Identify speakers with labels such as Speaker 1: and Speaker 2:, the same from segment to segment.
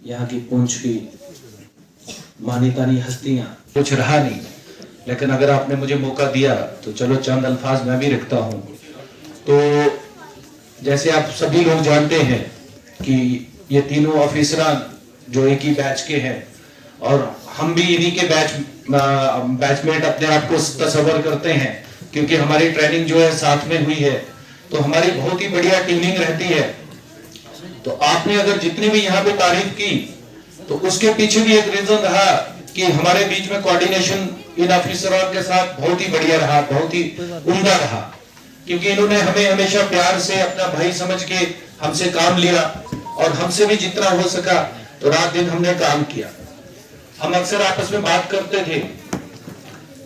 Speaker 1: यहाँ की पूंछ की मानी तानी हस्तियां, कुछ रहा नहीं, लेकिन अगर आपने मुझे मौका दिया तो चलो चंद अल्फाज मैं भी रखता हूँ। तो जैसे आप सभी लोग जानते हैं कि ये तीनों ऑफिसरान जो एक ही बैच के हैं और हम भी इन्हीं के बैचमेट अपने आप को तस्वर करते हैं, क्योंकि हमारी ट्रेनिंग जो है साथ में हुई है, तो हमारी बहुत ही बढ़िया ट्यूनिंग रहती है। तो आपने अगर जितनी भी यहाँ पे तारीफ की तो उसके पीछे भी एक रीजन रहा कि हमारे बीच में कोऑर्डिनेशन इन ऑफिसरों के साथ बहुत ही बढ़िया रहा, बहुत ही उम्दा रहा, क्योंकि इन्होंने हमें हमेशा प्यार से अपना भाई समझ के हमसे काम लिया और हमसे भी जितना हो सका तो रात दिन हमने काम किया। हम अक्सर आपस में बात करते थे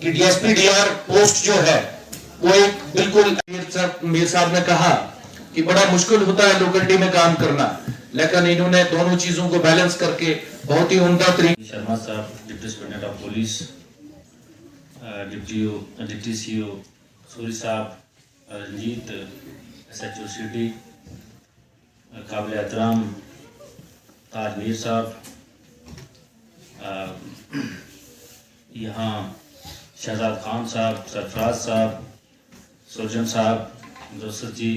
Speaker 1: कि डीएसपी डीआर पोस्ट जो है वो एक बिल्कुल, मीर साहब ने कहा कि बड़ा मुश्किल होता है लोकेलिटी में काम करना, लेकिन इन्होंने दोनों चीजों को बैलेंस करके बहुत ही उम्दा तरीके।
Speaker 2: शर्मा साहब, deputy superintendent of police, deputy CO Suri साहब, रंजीत SHO सिटी, काबिल एहतराम ताज मीर साहब, यहाँ शहजाद खान साहब, सरफराज साहब, सुरजन साहब, दोस्त जी,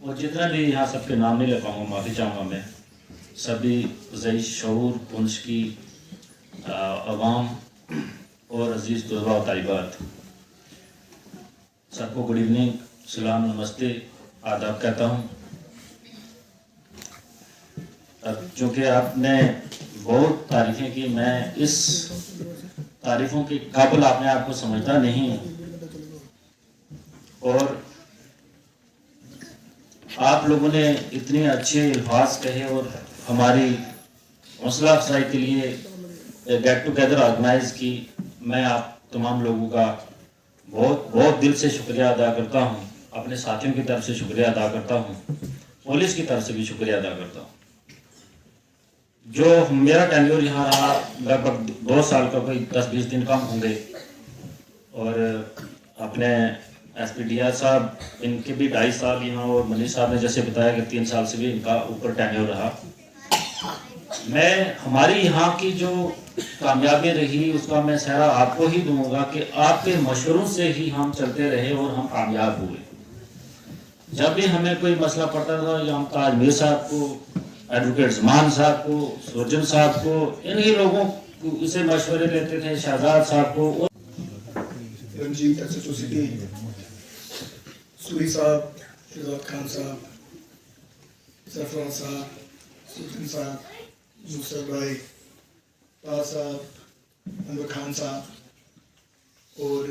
Speaker 2: और जितना भी यहाँ सबके नाम नहीं ले पाऊँगा, माफ़ी चाहूँगा मैं। सभी ज़ई शऊर पुंछ की अवाम और अजीज़ तलबा और तालिबात, सबको गुड इवनिंग, सलाम, नमस्ते, आदाब कहता हूँ। अब चूँकि आपने बहुत तारीफ़ें की, मैं इस तारीफ़ों के काबिल आपने आपको समझता नहीं, और आप लोगों ने इतने अच्छे अल्फाज कहे और हमारी हौसला अफजाई के लिए गेट टुगेदर ऑर्गेनाइज की। मैं आप तमाम लोगों का बहुत बहुत दिल से शुक्रिया अदा करता हूं, अपने साथियों की तरफ से शुक्रिया अदा करता हूं, पुलिस की तरफ से भी शुक्रिया अदा करता हूं। जो मेरा टेन्योर यहाँ रहा लगभग 2 साल का, कोई 10-20 दिन कम होंगे, और अपने SPDR साहब, इनके भी 2.5 साल यहाँ, और मनीष साहब ने जैसे बताया कि 3 साल से भी इनका ऊपर टेन्योर रहा। मैं हमारी यहाँ की जो कामयाबी रही उसका मैं सहरा आपको ही दूंगा कि आपके मशवरों से ही हम चलते रहे और हम कामयाब हुए। जब भी हमें कोई मसला पड़ता था, या हम ताज मीर साहब को, एडवोकेट जमान साहब को, सुरजन साहब को, इन्हीं लोगों को इसे मशवरे लेते थे, शहजाद साहब को,
Speaker 3: रंजीत SHO सिटी, सूरी साहब, शहजाद खान साहब, सरफराज साहब, सुल्तान साहब, मुस्तफा भाई, ताज साहब, अनवर खान साहब, और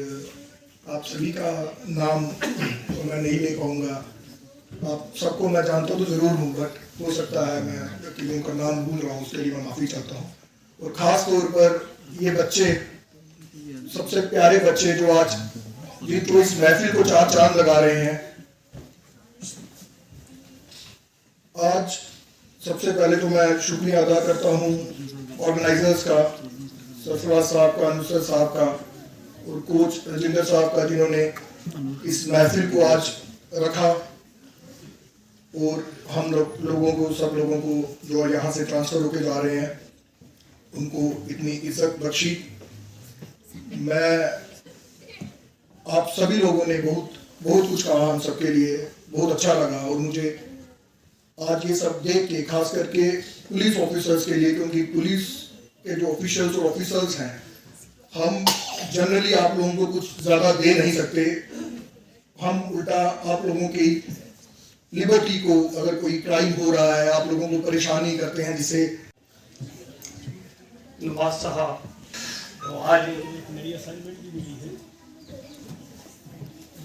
Speaker 3: आप सभी का नाम तो मैं नहीं ले पाऊँगा। आप सबको मैं जानता तो ज़रूर हूँ, बट हो सकता है मैं व्यक्तियों का नाम भूल रहा हूँ, उसके लिए मैं माफ़ी चाहता हूँ। और ख़ास तौर पर ये बच्चे, सबसे प्यारे बच्चे जो आज ये तो इस महफिल को 4 चांद लगा रहे हैं। आज सबसे पहले तो मैं शुक्रिया अदा करता हूँ ऑर्गेनाइजर्स का, सरफराज साहब का, नुसरत साहब का, और कोच राजेंद्र साहब का, जिन्होंने इस महफिल को आज रखा, और हम लोगों को, सब लोगों को जो यहाँ से ट्रांसफ़र होके जा रहे हैं, उनको इतनी इज्जत बख्शी। मैं, आप सभी लोगों ने बहुत कुछ कहा हम सबके लिए, बहुत अच्छा लगा, और मुझे आज ये सब देख के, खास करके पुलिस ऑफिसर्स के लिए, क्योंकि पुलिस के जो ऑफिशियल्स और ऑफिसर्स हैं, हम जनरली आप लोगों को कुछ ज़्यादा दे नहीं सकते। हम उल्टा आप लोगों की लिबर्टी को, अगर कोई क्राइम हो रहा है, आप लोगों को परेशानी करते हैं, जिसे
Speaker 4: नवाज साहब, तो आज एक नई असाइनमेंट भी मिली है,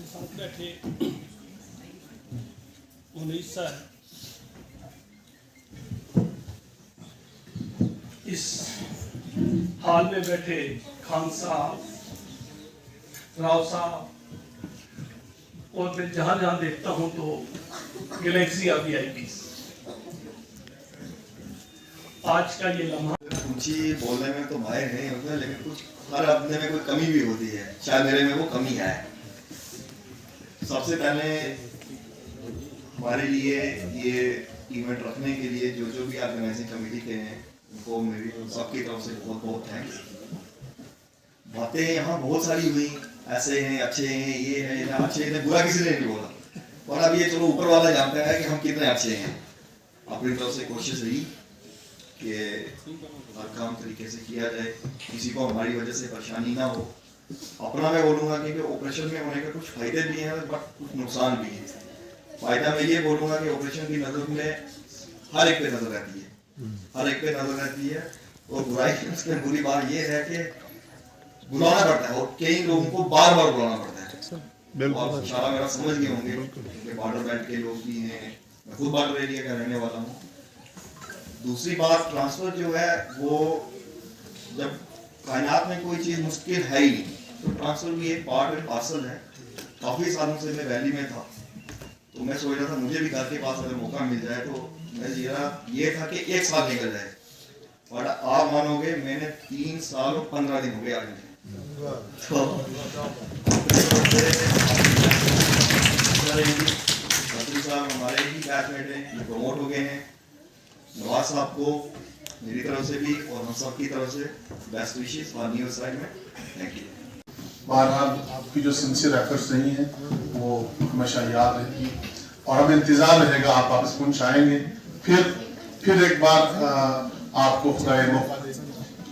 Speaker 4: साथ बैठे 19 साल इस हाल में बैठे खान साहब, राव साहब, और मैं जहां जहां देखता हूं तो गैलेक्सी VIP। आज का ये लम्हा,
Speaker 5: जी बोलने में तो माहिर नहीं होते, लेकिन कुछ हर अपने में कोई कमी भी होती है, शायद मेरे में वो कमी है। सबसे पहले हमारे लिए ये इवेंट रखने के लिए जो भी ऑर्गेनाइजिंग कमेटी के हैं, उनको मेरी सबकी तरफ से बहुत बहुत थैंक्स। बातें यहाँ बहुत सारी हुई, ऐसे हैं, अच्छे हैं, ये है ना, अच्छे हैं, बुरा किसी ने नहीं बोला, और अब ये चलो ऊपर वाला जानता है कि हम कितने अच्छे हैं। अपनी तरफ से कोशिश रही कि हर काम तरीके से किया जाए, किसी को हमारी वजह से परेशानी ना हो। अपना मैं बोलूँगा कि ऑपरेशन में होने के कुछ फायदे भी हैं बट कुछ नुकसान भी हैं। फायदा मैं ये बोलूँगा कि ऑपरेशन की नज़र में हर एक पे नज़र रहती है, हर एक पे नज़र रहती है, और बुराई उसमें बुरी बात ये है कि बुलाना पड़ता है, और कई लोगों को बार बार बुलाना पड़ता है। और सारा मेरा समझ गए होंगे कि बॉर्डर बेल्ट के लोग भी हैं, मैं खुद बॉर्डर एरिया का रहने वाला हूँ। दूसरी बात, ट्रांसफर जो है वो जब कायनात में कोई चीज़ मुश्किल है ही नहीं, तो ट्रांसफर भी एक पार्ट एंड पार्सल है। काफ़ी सालों से मैं वैली में था, तो मैं सोच रहा था मुझे भी घर के पास अगर मौका मिल जाए तो मैं ये था कि 1 साल निकल जाए, और आप मानोगे मैंने 3 साल और 15 दिन हो गए आगे। तो साहब हमारे ही बैचमेट हैं, प्रमोट हो गए हैं। नवाज साहब को मेरी तरफ से भी और हम सब की तरफ से best wishes for new side में। Thank you.
Speaker 6: बहरहाल आपकी जो सिंसियर एफर्ट्स रही हैं वो हमेशा याद रहेगी, और हमें इंतज़ार रहेगा आप वापस पुंछ आएंगे, फिर एक बार आपको खुदा मौका दे,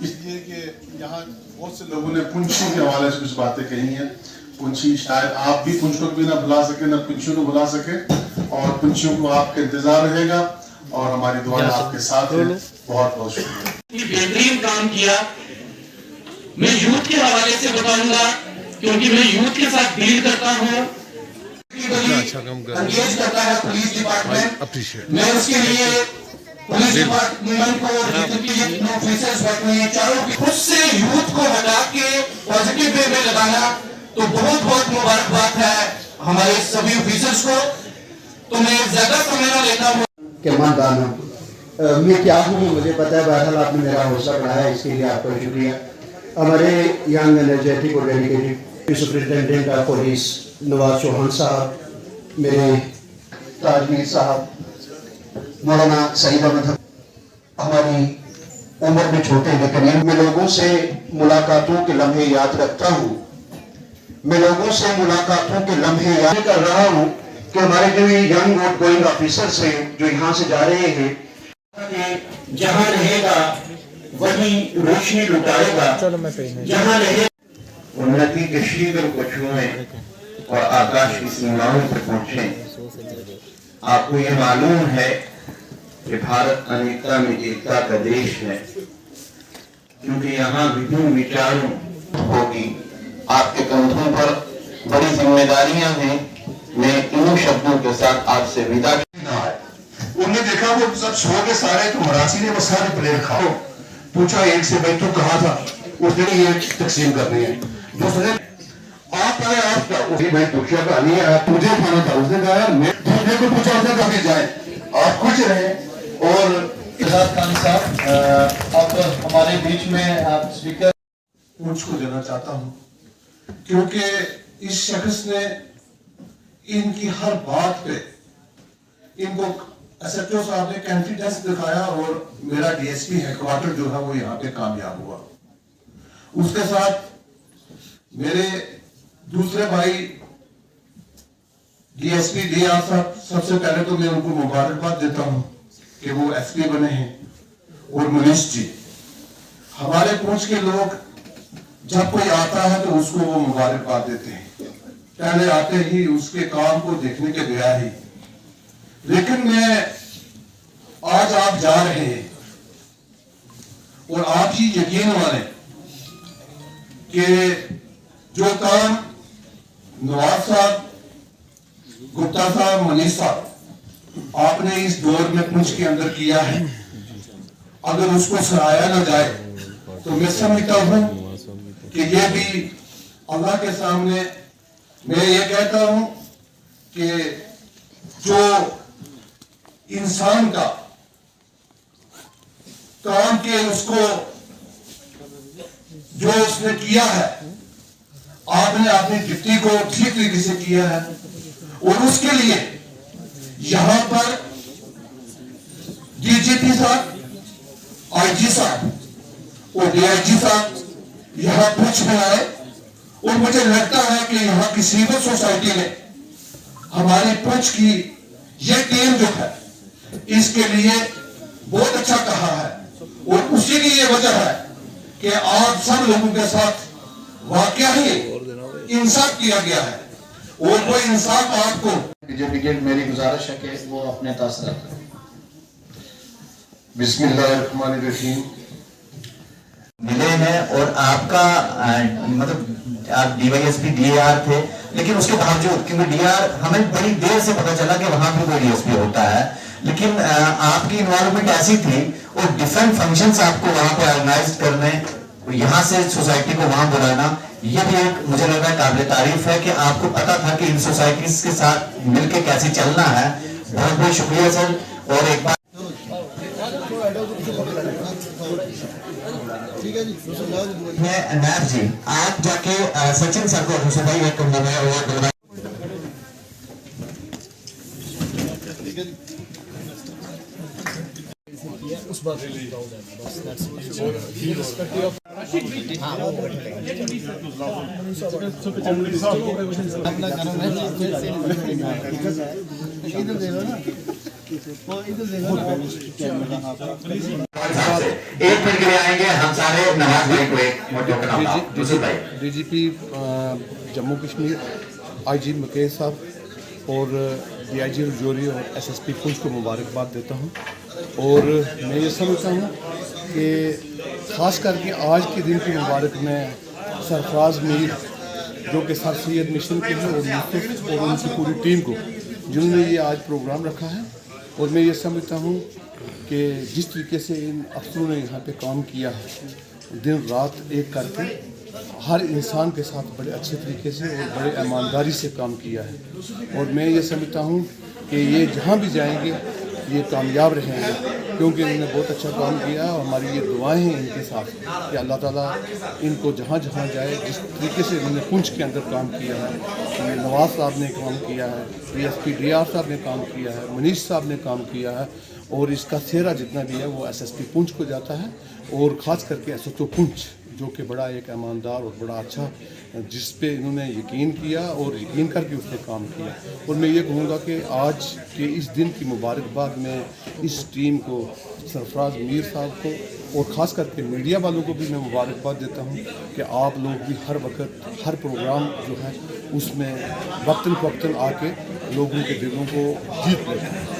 Speaker 6: इसलिए कि यहाँ बहुत से लोगों ने पुंछी के हवाले से कुछ बातें कही हैं। पुंछी शायद आप भी पुंछ को भी ना भुला सके, ना पुंछियों को भुला सके, और पुंछियों को आपका इंतजार रहेगा, और हमारी दुआएं आपके साथ है। बहुत बहुत शुक्रिया।
Speaker 7: बेहतरीन काम किया। मैं यूथ के हवाले से बताऊंगा क्योंकि मैं यूथ के साथ डील करता हूँ।
Speaker 8: अच्छा काम कर
Speaker 7: एंगेज करता है पुलिस डिपार्टमेंट। मैं उसके लिए पुलिस डिपार्टमेंट को जितने ऑफिसर्स बैठे हैं चारों की खुद से यूथ को हटा के पॉजिटिव वे में लगाना, तो बहुत बहुत मुबारकबाद है हमारे सभी ऑफिसर्स को। तो मैं ज्यादा समय ना लेता हूँ
Speaker 9: कि मैं क्या हूँ मुझे पता है। बहरहाल आपने मेरा हौसला बढ़ाया, इसके लिए आपका शुक्रिया। हमारे यंग एनर्जेटिक और dedicated superintendent of police Nawaz Chauhan sahab, मेरे ताजमीर साहब, मौलाना सईद अहमद, हमारी उम्र में छोटे लेकिन मैं लोगों से मुलाकातों के लम्हे याद रखता हूँ। मैं लोगों से मुलाकातों के लम्हे याद कर रहा हूँ कि हमारे जो ये यंग आउट गोइंग ऑफिसर्स हैं जो यहाँ से जा रहे हैं, जहाँ रहेगा वहीं रोशनी लुटाएगा, जहाँ रहे उन्नति के शीघ्र को छुएं और आकाश की सीमाओं पर पहुंचे। आपको ये मालूम है कि भारत अनेकता में एकता का देश है, क्योंकि यहाँ विभिन्न विचारों होगी। आपके कंधों पर बड़ी जिम्मेदारियां हैं। मैं इन शब्दों के साथ आपसे विदा उन्होंने देखा वो सब सो के सारे, तो मरासी ने वो सारे प्लेट खाओ, पूछा एक से भाई तू कहा था, उसने ये तकसीम करनी है। दूसरे आप आए आप क्या, उसने भाई पूछा का नहीं आया, तुझे खाना था, उसने कहा यार मैं दूसरे को पूछा, उसने कहा जाए आप कुछ रहे। और इजाज खान साहब अब हमारे बीच में आप स्पीकर
Speaker 6: मुझको देना चाहता हूँ, क्योंकि इस शख्स ने इनकी हर बात पे इनको एसएचओ साहब ने कॉन्फिडेंस दिखाया, और मेरा डीएसपी हेडक्वार्टर जो है वो यहाँ पे कामयाब हुआ। उसके साथ मेरे दूसरे भाई डीएसपी डीआर साहब, सबसे पहले तो मैं उनको मुबारकबाद देता हूँ कि वो एसपी बने हैं, और मुनीश जी, हमारे पूंछ के लोग जब कोई आता है तो उसको वो मुबारकबाद देते हैं, पहले आते ही उसके काम को देखने के गया ही। लेकिन मैं आज आप जा रहे हैं, और आप ही यकीन माने कि जो काम नवाज साहब, गुप्ता साहब, मनीष साहब आपने इस दौर में पुंछ के अंदर किया है, अगर उसको सराहाया ना जाए तो मैं समझता हूं कि ये भी अल्लाह के सामने मैं ये कहता हूं कि जो इंसान का काम के उसको जो उसने किया है, आपने अपनी ड्यूटी को ठीक तरीके से किया है, और उसके लिए यहां पर डीजीपी साहब,
Speaker 7: आईजी साहब और डीआईजी साहब यहाँ पूछ में आए और मुझे लगता है कि यहाँ की सिविल सोसाइटी ने हमारी पूछ की ये टीम जो है इसके लिए बहुत अच्छा कहा है और उसी की ये वजह है कि आप सब लोगों के साथ वाकया ही इंसाफ किया गया है और वो इंसाफ आपको
Speaker 9: बीजेपी के मेरी गुजारिश है कि वो अपने तासरात करें।
Speaker 6: बिस्मिल्लाहिर्रहमानिर्रहीम।
Speaker 10: मिले हैं और आपका मतलब आप डीवाईएसपी डीआर थे, लेकिन उसके बावजूद क्योंकि डीआर हमें बड़ी देर से पता चला कि वहां भी कोई डीएसपी होता है, लेकिन आपकी इन्वॉल्वमेंट ऐसी थी और डिफरेंट फंक्शंस आपको वहां पे ऑर्गेनाइज करने, यहाँ से सोसाइटी को वहां बुलाना, ये भी एक मुझे लग रहा है काबिल तारीफ है कि आपको पता था कि इन सोसाइटीज के साथ मिलकर कैसे चलना है। बहुत बहुत शुक्रिया सर। और एक बार नायब जी आप जाके सचिन सर को खुशी भाई एक कमरे में और
Speaker 4: उस बात
Speaker 10: एक मिनट के लिए आएंगे हम सारे नवाज भाई को एक मोटे
Speaker 6: डीजीपी जम्मू कश्मीर आईजी मुकेश साहब और डीआईजी रजौरी और एसएसपी पुंछ को मुबारकबाद देता हूं और मैं ये समझता हूं कि ख़ास करके आज के दिन की मुबारक में सरफराज मीर जो कि सर सैयद मिशन के हैं और मुस्तफ़ और उनकी पूरी टीम को जिन्होंने ये आज प्रोग्राम रखा है, और मैं ये समझता हूँ कि जिस तरीके से इन अफसरों ने यहाँ पे काम किया है दिन रात एक करके हर इंसान के साथ बड़े अच्छे तरीके से और बड़े ईमानदारी से काम किया है, और मैं ये समझता हूँ कि ये जहाँ भी जाएंगे ये कामयाब रहेंगे क्योंकि इन्होंने बहुत अच्छा काम किया और हमारी ये दुआएं हैं इनके साथ कि अल्लाह ताला इनको जहाँ जहाँ जाए जिस तरीके से इन्होंने पुंछ के अंदर काम किया है, नवाज साहब ने काम किया है, डीएसपी डीआर साहब ने काम किया है, मनीष साहब ने काम किया है, और इसका सेहरा जितना भी है वो एसएसपी पुंछ को जाता है और ख़ास करके एसएचओ पुंछ जो कि बड़ा एक ईमानदार और बड़ा अच्छा जिस पे इन्होंने यकीन किया और यकीन करके उसने काम किया। और मैं ये कहूँगा कि आज के इस दिन की मुबारकबाद में इस टीम को, सरफराज मीर साहब को और ख़ास करके मीडिया वालों को भी मैं मुबारकबाद देता हूँ कि आप लोग भी हर वक्त हर प्रोग्राम जो है उसमें वक्तन फ़वक्तन आके लोगों के दिलों को जीत लेते हैं।